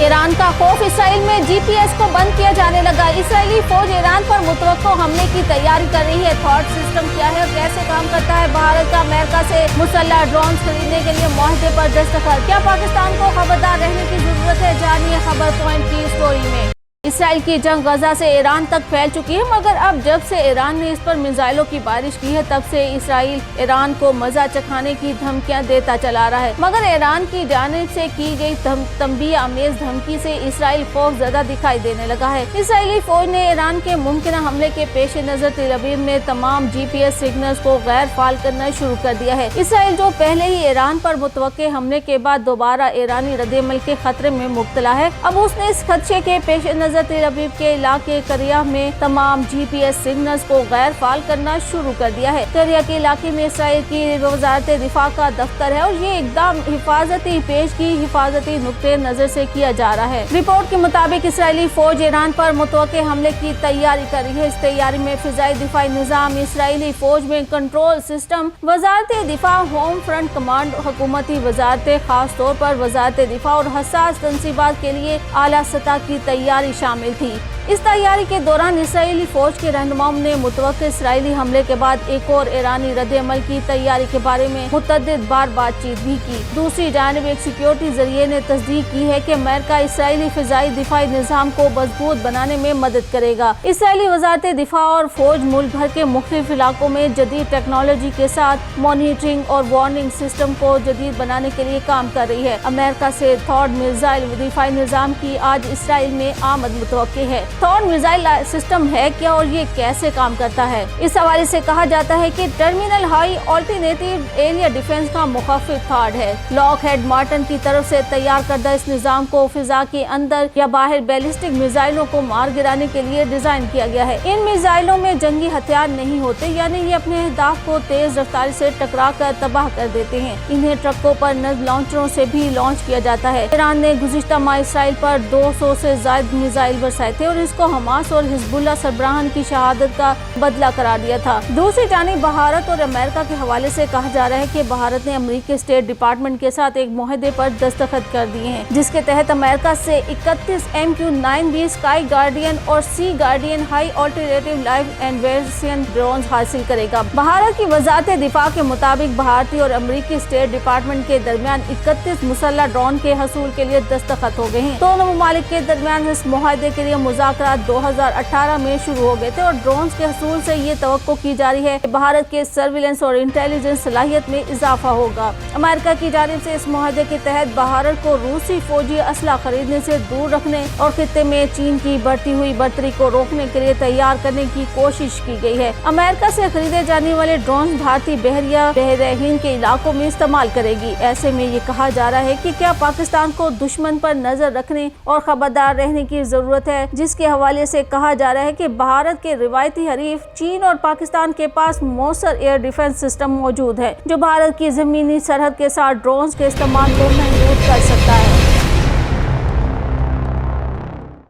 Iran का खौफ, Israel में जीपीएस को बंद किया जाने लगा। इसराइली फौज ईरान पर मुतवक्को हमले की तैयारी कर रही है। थॉट सिस्टम क्या है और कैसे काम करता है? भारत का अमेरिका से मुसल्लह ड्रोन खरीदने के लिए मुआहदे पर दस्तखत। क्या पाकिस्तान को खबरदार रहने की जरूरत है? जानिए खबर पॉइंट की स्टोरी में। इसराइल की जंग गजा से ईरान तक फैल चुकी है, मगर अब जब से ईरान ने इस पर मिसाइलों की बारिश की है, तब से इसराइल ईरान को मजा चखाने की धमकियां देता चला रहा है। मगर ईरान की जानिब से की गई तंबीह आमेज धमकी से इसराइल खौफ ज़्यादा दिखाई देने लगा है। इसराइली फौज ने ईरान के मुमकिन हमले के पेश नजर तेल अवीव में तमाम जीपीएस सिग्नल्स को गैर फाल करना शुरू कर दिया है। इसराइल जो पहले ही ईरान पर मुतवक्के हमले के बाद दोबारा ईरानी रद्द-ए-अमल के खतरे में मुब्तला है, अब उसने इस खदशे के पेश नजर तेल अवीव के इलाके करिया में तमाम जीपीएस सिग्नल्स को गैर फाल करना शुरू कर दिया है। करिया के इलाके में इसराइल की वजारत दिफा का दफ्तर है और ये एकदम हिफाजती नुक्ते नजर से किया जा रहा है। रिपोर्ट के मुताबिक इसराइली फौज ईरान पर मुतवक्के हमले की तैयारी कर रही है। इस तैयारी में फिजाई दिफाई निजाम, इसराइली फौज में कंट्रोल सिस्टम, वजारत दिफा, होम फ्रंट कमांड, हुकूमती वजारतें, खास तौर पर वजारत दिफा और हसास तनसीबात के लिए आला सतह की तैयारी शामिल थी। इस तैयारी के दौरान इसराइली फौज के रहनुमाओं ने मुतवक्के इसराइली हमले के बाद एक और ईरानी रद्द-ए-अमल की तैयारी के बारे में मुतअद्दिद बार बातचीत भी की। दूसरी जानिब एक सिक्योरिटी जरिए ने तस्दीक की है कि अमेरिका इसराइली फिजाई दिफाई निजाम को मजबूत बनाने में मदद करेगा। इसराइली वजारत दिफा और फौज मुल्क भर के मुख्तलिफ इलाकों में जदीद टेक्नोलॉजी के साथ मॉनिटरिंग और वार्निंग सिस्टम को जदीद बनाने के लिए काम कर रही है। अमेरिका से थॉड मिसाइल दिफाई निजाम की आज इसराइल में आमद मुतवक्के है। थॉड मिसाइल सिस्टम है क्या और ये कैसे काम करता है? इस हवाले से कहा जाता है कि terminal high alternative area defence का मुखफ़िफ थॉड है। लॉकहेड मार्टिन की तरफ से तैयार करदा इस निजाम को फिजा के अंदर या बाहर बैलिस्टिक मिसाइलों को मार गिराने के लिए डिजाइन किया गया है। इन मिसाइलों में जंगी हथियार नहीं होते, यानी ये अपने अहदाफ को तेज रफ्तारी से टकरा कर तबाह कर देते हैं। इन्हें ट्रकों पर नज़ लॉन्चरों से भी लॉन्च किया जाता है। ईरान ने गुज़िश्ता माह इसराइल पर 200 से ज्यादा मिसाइल बरसाए थे और इसको हमास और हिजबुल्लाह सरबराहान की शहादत का बदला करार दिया था। दूसरी जानिब भारत और अमेरिका के हवाले से कहा जा रहा है कि भारत ने अमेरिकी स्टेट डिपार्टमेंट के साथ एक मुआहदे पर दस्तखत कर दिए हैं, जिसके तहत अमेरिका से 31 MQ-9B स्काई गार्डियन और sea guardian high alternative live एनवेसियन ड्रोन हासिल करेगा। भारत की वजारत दिफा के मुताबिक भारतीय और अमेरिकी स्टेट डिपार्टमेंट के दरमियान 31 मुसल्लह ड्रोन के हसूल के लिए दस्तखत हो गए हैं। दोनों ममालिक के दरमियान इस मुआहदे के लिए मुज़ाकरात 2018 में शुरू हो गए थे और ड्रोन के हसूल से ये तवक्को की जा रही है कि भारत के सर्विलेंस और इंटेलिजेंस सलाहियत में इजाफा होगा। अमेरिका की जानिब से इस मुआहदे के तहत भारत को रूसी फौजी असला खरीदने से दूर रखने और खित्ते में चीन की बढ़ती हुई बढ़तरी को रोकने के लिए तैयार करने की कोशिश की गई है। अमेरिका से खरीदे जाने वाले ड्रोन भारतीय बहरिया बहर हिंद के इलाकों में इस्तेमाल करेगी। ऐसे में ये कहा जा रहा है कि क्या पाकिस्तान को दुश्मन पर नजर रखने और खबरदार रहने की जरूरत है, जिसके हवाले से कहा जा रहा है कि भारत के रिवायती हरीफ चीन और पाकिस्तान के पास मौसर एयर डिफेंस सिस्टम मौजूद है, जो भारत की जमीनी सरहद के साथ ड्रोन्स के इस्तेमाल को महदूद कर सकता है।